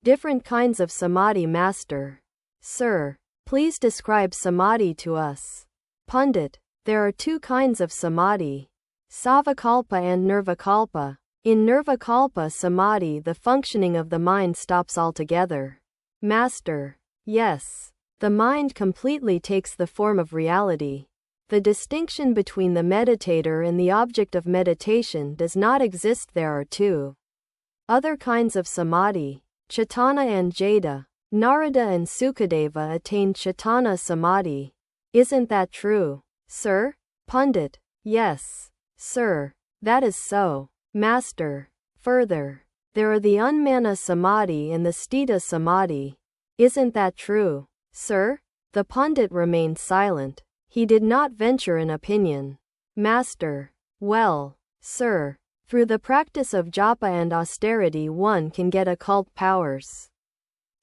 Different kinds of samadhi. Master. Sir, please describe samadhi to us. Pundit. There are two kinds of samadhi. Savakalpa and nirvikalpa. In nirvikalpa samadhi, the functioning of the mind stops altogether. Master. Yes. The mind completely takes the form of reality. The distinction between the meditator and the object of meditation does not exist. There are two other kinds of samadhi, Chaitanya and Jada. Narada and Sukadeva attained Chaitanya samadhi. Isn't that true, sir? Pundit. Yes, sir, that is so. Master. Further, there are the Unmana samadhi and the Sthita samadhi. Isn't that true, sir? The Pundit remained silent. He did not venture an opinion. Master. Well, sir, through the practice of japa and austerity one can get occult powers,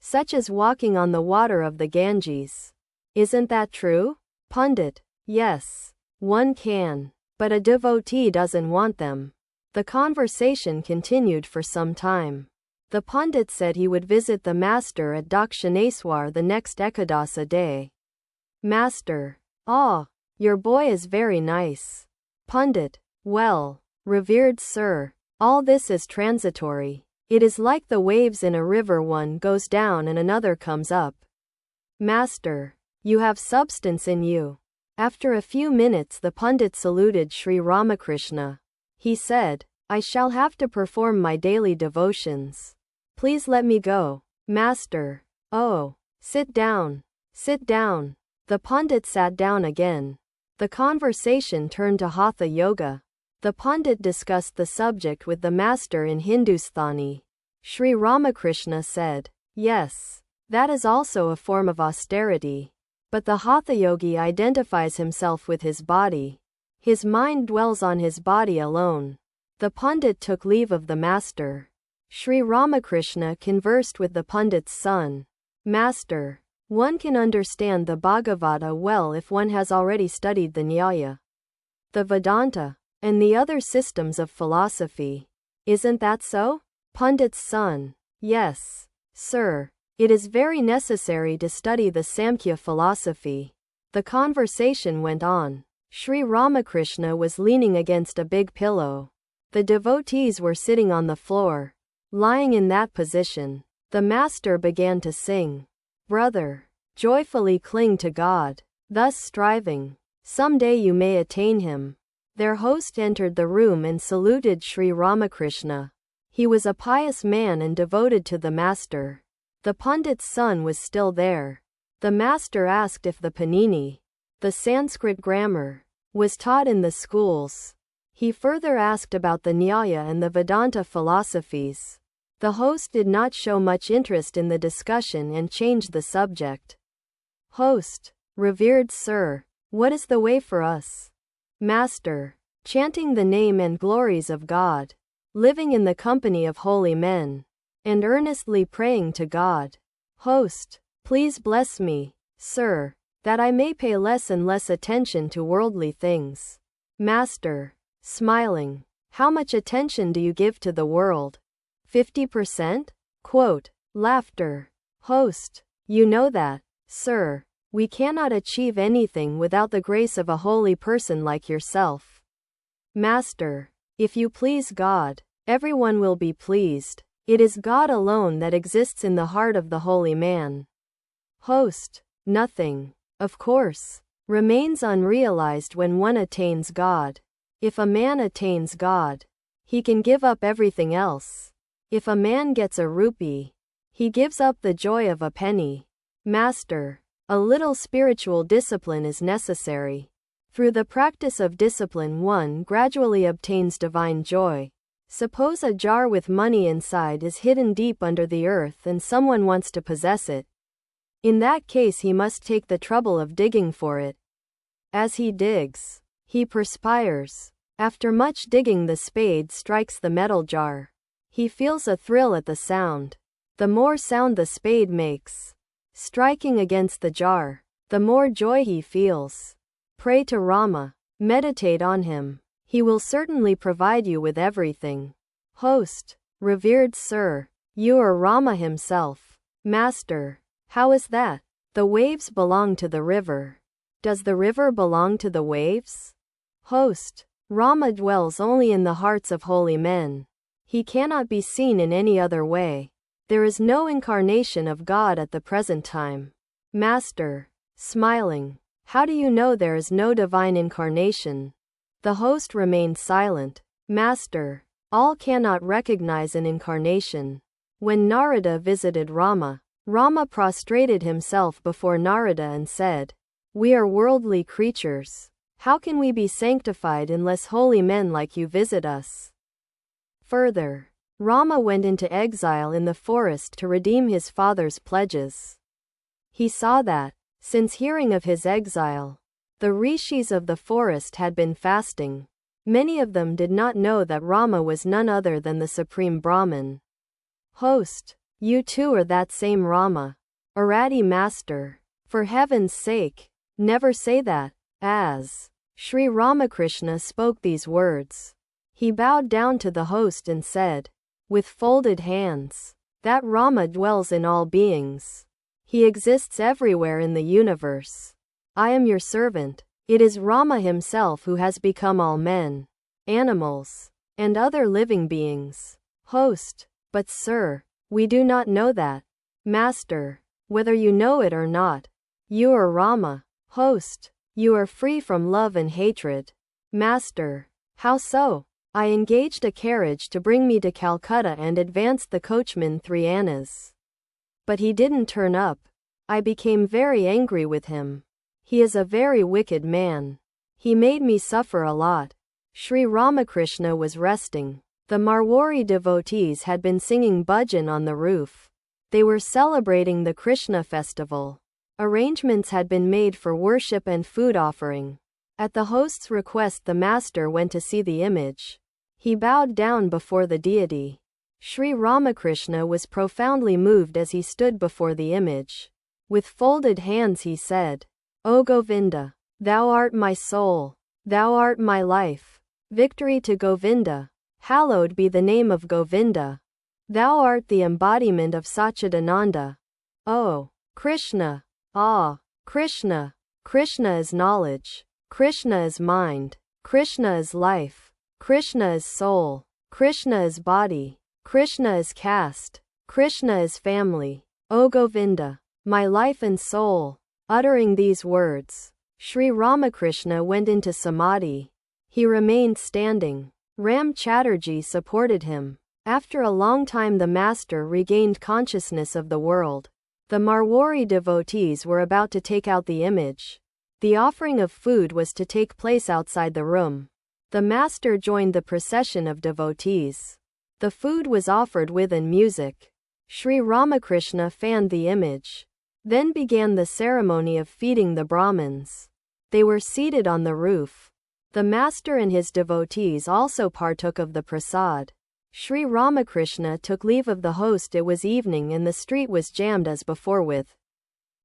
such as walking on the water of the Ganges. Isn't that true? Pundit. Yes, one can. But a devotee doesn't want them. The conversation continued for some time. The Pundit said he would visit the master at Dakshineswar the next Ekadasa day. Master. Ah, your boy is very nice. Pundit. Well, revered sir, all this is transitory. It is like the waves in a river, one goes down and another comes up. Master. You have substance in you. After a few minutes the Pundit saluted Sri Ramakrishna. He said, I shall have to perform my daily devotions. Please let me go. Master. Oh, sit down. Sit down. The Pundit sat down again. The conversation turned to Hatha Yoga. The Pundit discussed the subject with the master in Hindustani. Sri Ramakrishna said, yes, that is also a form of austerity. But the Hatha Yogi identifies himself with his body. His mind dwells on his body alone. The Pundit took leave of the master. Sri Ramakrishna conversed with the Pundit's son. Master. One can understand the Bhagavata well if one has already studied the Nyaya, the Vedanta, and the other systems of philosophy. Isn't that so? Pundit's son. Yes, sir. It is very necessary to study the Samkhya philosophy. The conversation went on. Sri Ramakrishna was leaning against a big pillow. The devotees were sitting on the floor. Lying in that position, the master began to sing. Brother, joyfully cling to God, thus striving. Someday you may attain Him. Their host entered the room and saluted Sri Ramakrishna. He was a pious man and devoted to the master. The Pundit's son was still there. The master asked if the Panini, the Sanskrit grammar, was taught in the schools. He further asked about the Nyaya and the Vedanta philosophies. The host did not show much interest in the discussion and changed the subject. Host. Revered sir, what is the way for us? Master. Chanting the name and glories of God, living in the company of holy men, and earnestly praying to God. Host. Please bless me, sir, that I may pay less and less attention to worldly things. Master. Smiling. How much attention do you give to the world? 50%? Quote. Laughter. Host. You know that, sir, we cannot achieve anything without the grace of a holy person like yourself. Master. If you please God, everyone will be pleased. It is God alone that exists in the heart of the holy man. Host. Nothing, of course, remains unrealized when one attains God. If a man attains God, he can give up everything else. If a man gets a rupee, he gives up the joy of a penny. Master. A little spiritual discipline is necessary. Through the practice of discipline one gradually obtains divine joy. Suppose a jar with money inside is hidden deep under the earth and someone wants to possess it. In that case he must take the trouble of digging for it. As he digs, he perspires. After much digging the spade strikes the metal jar. He feels a thrill at the sound. The more sound the spade makes, striking against the jar, the more joy he feels. Pray to Rama. Meditate on him. He will certainly provide you with everything. Host. Revered sir, You are Rama himself. Master. How is that? The waves belong to the river. Does the river belong to the waves? Host. Rama dwells only in the hearts of holy men. He cannot be seen in any other way. There is no incarnation of God at the present time. Master. Smiling. How do you know there is no divine incarnation? The host remained silent. Master. All cannot recognize an incarnation. When Narada visited Rama, Rama prostrated himself before Narada and said, "We are worldly creatures. How can we be sanctified unless holy men like you visit us?" Further, Rama went into exile in the forest to redeem his father's pledges. He saw that, since hearing of his exile, the rishis of the forest had been fasting. Many of them did not know that Rama was none other than the Supreme Brahman. Host. You too are that same Rama. Arati Master. For heaven's sake, never say that. As Sri Ramakrishna spoke these words, he bowed down to the host and said, with folded hands, that Rama dwells in all beings. He exists everywhere in the universe. I am your servant. It is Rama himself who has become all men, animals, and other living beings. Host. But sir, we do not know that. Master. Whether you know it or not, you are Rama. Host. You are free from love and hatred. Master. How so? I engaged a carriage to bring me to Calcutta and advanced the coachman 3 annas. But he didn't turn up. I became very angry with him. He is a very wicked man. He made me suffer a lot. Sri Ramakrishna was resting. The Marwari devotees had been singing bhajan on the roof. They were celebrating the Krishna festival. Arrangements had been made for worship and food offering. At the host's request, the master went to see the image. He bowed down before the deity. Sri Ramakrishna was profoundly moved as he stood before the image. With folded hands he said, "O Govinda, thou art my soul. Thou art my life. Victory to Govinda. Hallowed be the name of Govinda. Thou art the embodiment of Satchidananda. O Krishna. Ah, Krishna. Krishna is knowledge. Krishna is mind. Krishna is life. Krishna is soul. Krishna is body. Krishna is caste. Krishna is family. O Govinda, my life and soul." Uttering these words, Sri Ramakrishna went into samadhi. He remained standing. Ram Chatterjee supported him. After a long time the master regained consciousness of the world. The Marwari devotees were about to take out the image. The offering of food was to take place outside the room. The master joined the procession of devotees. The food was offered within music. Sri Ramakrishna fanned the image. Then began the ceremony of feeding the Brahmins. They were seated on the roof. The master and his devotees also partook of the prasad. Sri Ramakrishna took leave of the host. It was evening and the street was jammed as before with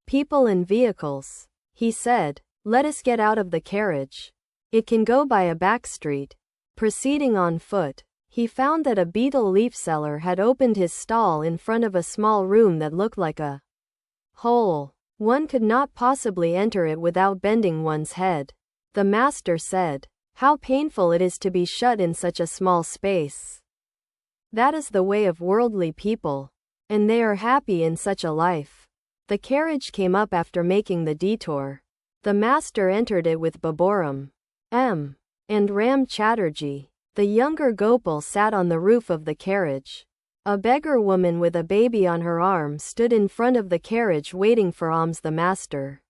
people and vehicles. He said, "Let us get out of the carriage. It can go by a back street." Proceeding on foot, he found that a betel leaf seller had opened his stall in front of a small room that looked like a hole. One could not possibly enter it without bending one's head. The master said, "How painful it is to be shut in such a small space." That is the way of worldly people, and they are happy in such a life. The carriage came up after making the detour. The master entered it with Baburam M. and Ram Chatterjee. The younger Gopal sat on the roof of the carriage. A beggar woman with a baby on her arm stood in front of the carriage waiting for alms. The master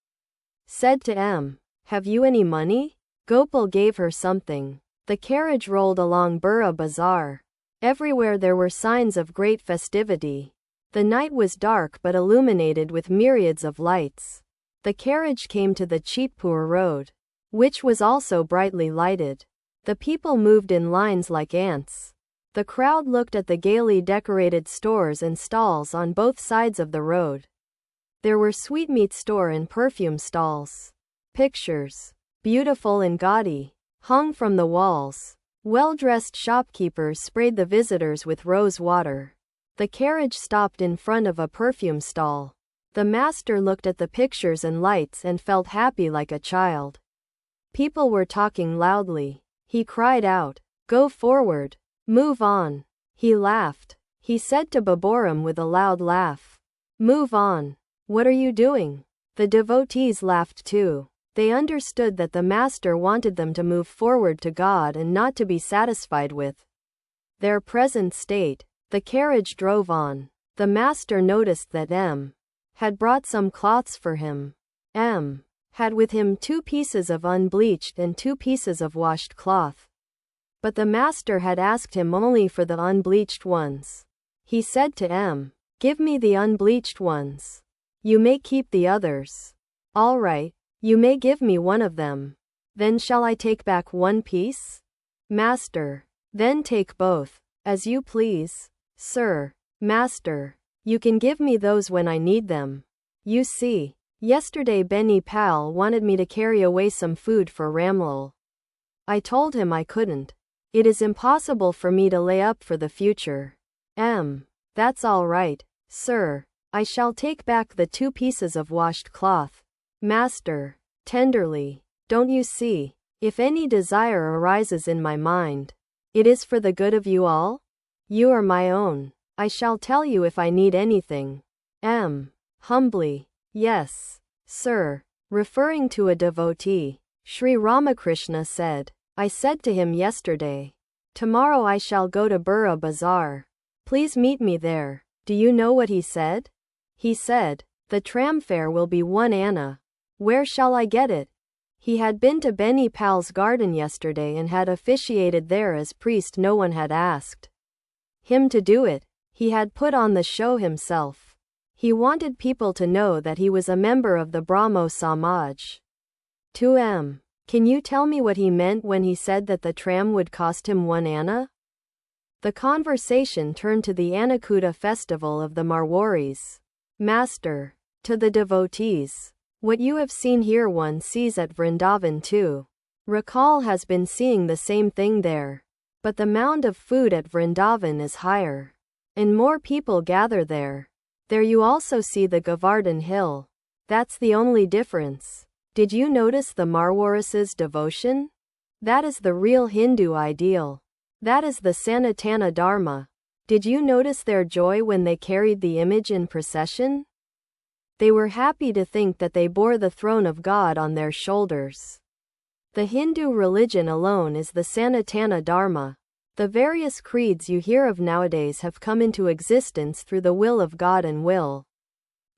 said to M, "Have you any money?" Gopal gave her something. The carriage rolled along Burra Bazaar. Everywhere there were signs of great festivity. The night was dark but illuminated with myriads of lights. The carriage came to the Cheetpur road, which was also brightly lighted. The people moved in lines like ants. The crowd looked at the gaily decorated stores and stalls on both sides of the road. There were sweetmeat store and perfume stalls. Pictures, beautiful and gaudy, hung from the walls. Well-dressed shopkeepers sprayed the visitors with rose water. The carriage stopped in front of a perfume stall. The master looked at the pictures and lights and felt happy like a child. People were talking loudly. He cried out, "Go forward! Move on!" He laughed. He said to Baburam with a loud laugh, "Move on! What are you doing?" The devotees laughed too. They understood that the master wanted them to move forward to God and not to be satisfied with their present state. The carriage drove on. The master noticed that M had brought some cloths for him. M had with him 2 pieces of unbleached and 2 pieces of washed cloth. But the master had asked him only for the unbleached ones. He said to M, "Give me the unbleached ones. You may keep the others." "All right, you may give me one of them. Then shall I take back 1 piece?" "Master, then take both." "As you please." "Sir." "Master, you can give me those when I need them. You see, yesterday Benny Pal wanted me to carry away some food for Ramlal. I told him I couldn't. It is impossible for me to lay up for the future." That's all right, sir. I shall take back the 2 pieces of washed cloth." "Master," tenderly, "don't you see, if any desire arises in my mind, it is for the good of you all? You are my own. I shall tell you if I need anything." Humbly, "Yes, sir." Referring to a devotee, Sri Ramakrishna said, "I said to him yesterday, tomorrow I shall go to Burra Bazaar. Please meet me there." Do you know what he said? He said, "The tram fare will be 1 anna. Where shall I get it?" He had been to Benny Pal's garden yesterday and had officiated there as priest. No one had asked him to do it. He had put on the show himself. He wanted people to know that he was a member of the Brahmo Samaj. Can you tell me what he meant when he said that the tram would cost him 1 anna? The conversation turned to the Annakuta festival of the Marwaris. "Master." To the devotees, "What you have seen here one sees at Vrindavan too. Rakal has been seeing the same thing there. But the mound of food at Vrindavan is higher. And more people gather there. There you also see the Govardhan hill. That's the only difference. Did you notice the Marwaris's devotion? That is the real Hindu ideal. That is the Sanatana Dharma. Did you notice their joy when they carried the image in procession? They were happy to think that they bore the throne of God on their shoulders. The Hindu religion alone is the Sanatana Dharma. The various creeds you hear of nowadays have come into existence through the will of God and will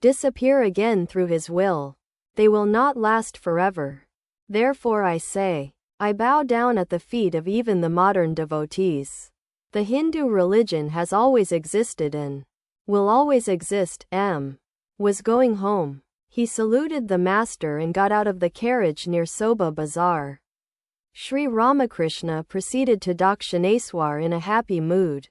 disappear again through His will. They will not last forever. Therefore I say, I bow down at the feet of even the modern devotees. The Hindu religion has always existed and will always exist. Was going home. He saluted the master and got out of the carriage near Soba Bazaar. Sri Ramakrishna proceeded to Dakshineswar in a happy mood.